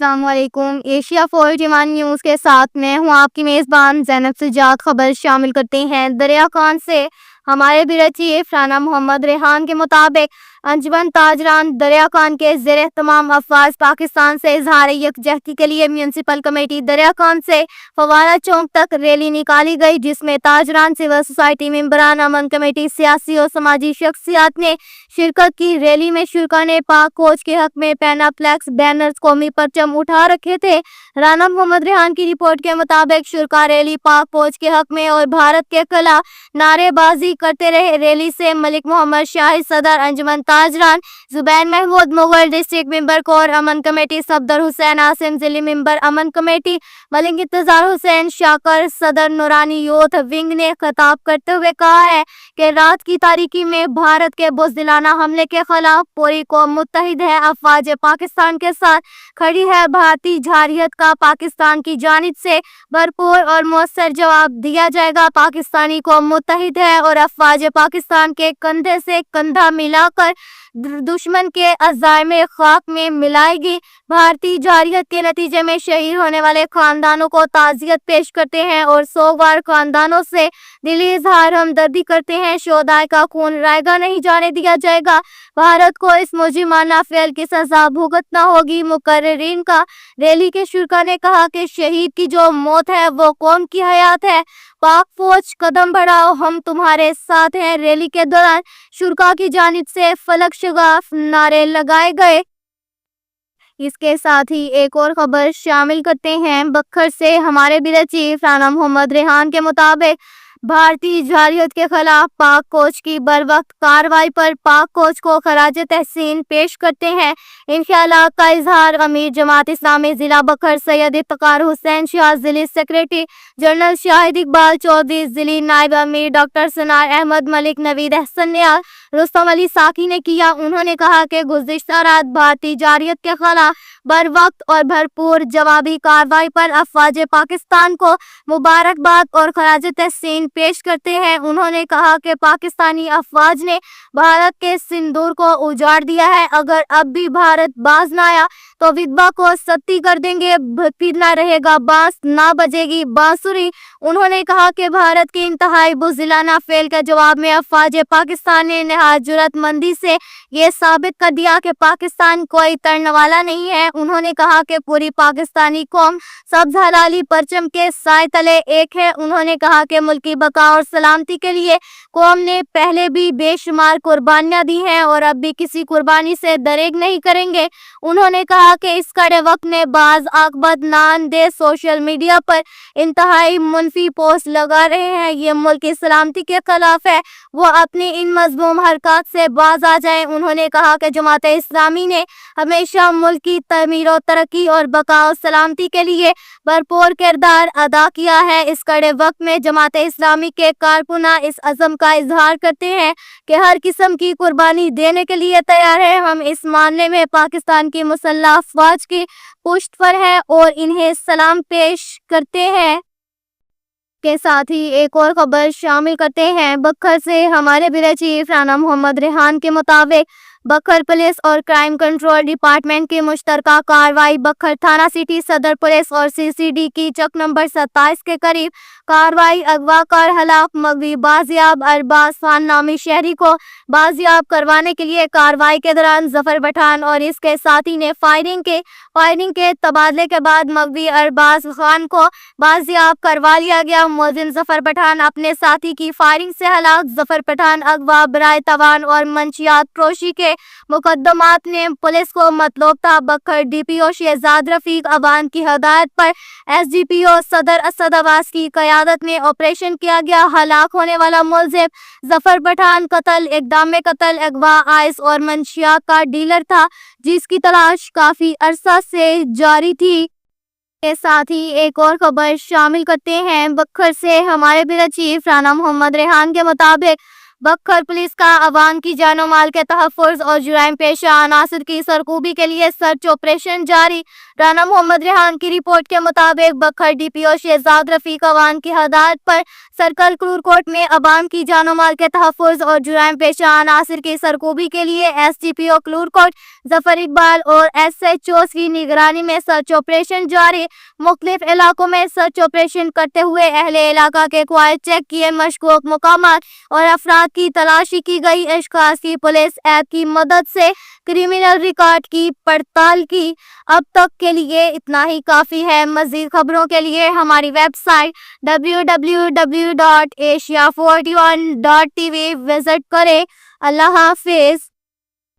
अस्सलाम वालेकुम। Asia for demand news के साथ मैं हूँ आपकी मेज़बान ज़ैनब सजाद। खबर शामिल करते हैं। दरिया खान से हमारे ब्यूरो चीफ राना मोहम्मद रेहान के मुताबिक अंजुमन ताजरान दरिया खान के ज़ेरे तमाम अफवाज पाकिस्तान से इजहार यकजहती के लिए म्यूनसिपल कमेटी दरिया खान से फवारा चौक तक रैली निकाली गई, जिसमें ताजरान सिविल सोसाइटी मेंबरान, अमन कमेटी, सियासी और समाजी शख्सियात ने शिरकत की। रैली में शुरका ने पाक कोच के हक में पैना फ्लैक्स बैनर्स कौमी परचम उठा रखे थे। राना मोहम्मद रेहान की रिपोर्ट के मुताबिक शुरका रैली पाक कोच के हक में और भारत के खिलाफ नारेबाजी करते रहे। रैली से मलिक मोहम्मद शाहिद सदर अंजुमन ताजरान, Zubain Mahmood Mughal district member core अमन कमेटी, सफदर हुसैन आसिम जिली मेंबर अमन कमेटी, मलिक इंतजार हुसैन शाकर सदर नूरानी यूथ विंग ने खिताब करते हुए कहा है कि रात की तारीकी में भारत के बुज़दिलाना हमले के खिलाफ पूरी कौम मुत्तहिद है। अफवाज पाकिस्तान के साथ खड़ी है। भारतीय जारहियत का पाकिस्तान की जानिब से भरपूर और मौसर जवाब दिया जाएगा। पाकिस्तानी कौम मुत्तहिद है और अफवाज पाकिस्तान के कंधे से कंधा मिलाकर दुश्मन के अज़ाइम खाक में मिलाएगी। भारतीय जारहियत के नतीजे में शहीद होने वाले खानदानों को ताज़ियत पेश करते हैं और सोगवार खानदानों से दिली इजहार हमदर्दी करते हैं। शोहदाए का खून रायगा नहीं जाने दिया जाएगा। भारत को इस मुजरिमाना फेल की सजा भुगतना होगी। मुकर्रिरीन का रैली के शुरका ने कहा कि शहीद की जो मौत है वो कौम की हयात है। पाक फौज कदम बढ़ाओ, हम तुम्हारे साथ हैं। रैली के दौरान शुरका की जानिब से फलक शगाफ नारे लगाए गए। इसके साथ ही एक और खबर शामिल करते हैं। बखर से हमारे ब्यूरो चीफ राना मोहम्मद रेहान के मुताबिक भारतीय जारहियत के खिलाफ पाक कोच की बरवक्त कार्रवाई पर पाक कोच को खराज तहसीन पेश करते हैं। इन ख्यालात का इजहार अमीर जमात इस्लामी जिला बखर सैयद इफ्तिकार हुसैन शाह, जिली सेक्रेटरी जनरल शाहिद इकबाल चौधरी, जिली नायब अमीर डॉक्टर सनार अहमद मलिक, नवीद अहसन नियाज, रुस्तम अली साकी ने किया। उन्होंने कहा कि गुज़िश्ता रात भारतीय जारहियत के खिलाफ बरवक्त और भरपूर जवाबी कार्रवाई पर अफवाज पाकिस्तान को मुबारकबाद और खराज तहसीन पेश करते हैं। उन्होंने कहा कि पाकिस्तानी अफवाज ने भारत के सिंदूर को उजाड़ दिया है। अगर अब भी भारत बाज न आया तो विधवा को सत्ती कर देंगे। फिर न रहेगा बांस, ना बजेगी बांसुरी। उन्होंने कहा कि भारत के इंतहाई बुज़दिलाना फेल के जवाब में अफवाज पाकिस्तान ने नहायत जुर्रतमंदी से ये साबित कर दिया कि पाकिस्तान कोई तड़ने वाला नहीं है। उन्होंने कहा कि पूरी पाकिस्तानी कौम सब्ज़ हलाली परचम के साए तले एक है। उन्होंने कहा कि मुल्क की बका और सलामती के लिए कौम ने पहले भी बेशुमार कुर्बानियां दी हैं और अब भी किसी कुर्बानी से दरेग नहीं करेंगे। उन्होंने कहा कि इस कड़े वक्त में बाज आकबत नाअंदेज सोशल मीडिया पर इंतहाई मुनफी पोस्ट लगा रहे हैं। ये मुल्क की सलामती के खिलाफ है। वो अपनी इन मजलूम हरकत से बाज आ जाएं। उन्होंने कहा कि जमात इस्लामी ने हमेशा मुल्क की तमीर और तरक्की और बका और सलामती के लिए भरपूर किरदार अदा किया है। इस कड़े वक्त में जमात इस्लामी के कारकुना इस अज़म का इजहार करते हैं कि हर किस्म की कुर्बानी देने के लिए तैयार है। हम इस मामले में पाकिस्तान की मुसल्लह अफवाज की पुष्ट पर है और इन्हें सलाम पेश करते हैं। के साथ ही एक और खबर शामिल करते हैं। बखर से हमारे ब्यूरो चीफ राना मोहम्मद रेहान के मुताबिक बखर पुलिस और क्राइम कंट्रोल डिपार्टमेंट की मुश्तरका कार्रवाई बखर थाना सिटी सदर पुलिस और सीसीडी की चक नंबर 27 के करीब कार्रवाई अगवाकार हलाक मगवी बाजियाब अरबाज खान नामी शहरी को बाजियाब करवाने के लिए कार्रवाई के दौरान जफर पठान और इसके साथी ने फायरिंग के तबादले के बाद मगवी अरबाज खान को बाजियाब करवा लिया गया। मुलजिम जफर पठान अपने साथी की फायरिंग से हलाक। जफर पठान अगवा बराए तवान और मंशियात फरोशी के मुकदमात ने पुलिस को मतलूब था। बखर डीपीओ शहजाद रफीक अवान की हदायत पर एसडीपीओ सदर असद अब्बास की क़यादत में ऑपरेशन किया गया। हलाक होने वाला मुलजिम जफर पठान कत्ल, इक़दाम कत्ल, अगवा, आइस और मंशियात का डीलर था, जिसकी तलाश काफी अरसा से जारी थी। के साथ ही एक और खबर शामिल करते हैं। बखर से हमारे ब्यूरो चीफ राना मोहम्मद रेहान के मुताबिक बखर पुलिस का अवाम की जानो माल के तहफ़्फ़ुज़ और जुराइम पेशा अनासर की सरकूबी के लिए सर्च ऑपरेशन जारी। राना मोहम्मद रेहान की रिपोर्ट के मुताबिक बखर डीपीओ शहजाद रफीक अवान की हदायत पर सर्कल क्लूरकोट में अवाम की जानो माल के तहफ़्फ़ुज़ और जुराइम पेशा अनासिर की सरकोबी के लिए SDPO क्लूरकोट जफर इकबाल और SHOs की निगरानी में सर्च ऑपरेशन जारी। मुख्तलिफ इलाकों में सर्च ऑपरेशन करते हुए अहले इलाका के क्वाइट चेक किए मशकूक मुकामात और अफराद की तलाशी की गई। अशखास की पुलिस ऐप की मदद से क्रिमिनल रिकॉर्ड की पड़ताल की। अब तक के लिए इतना ही काफ़ी है। मज़ीद खबरों के लिए हमारी वेबसाइट www.asia41.tv विजिट करें। अल्लाह हाफिज़।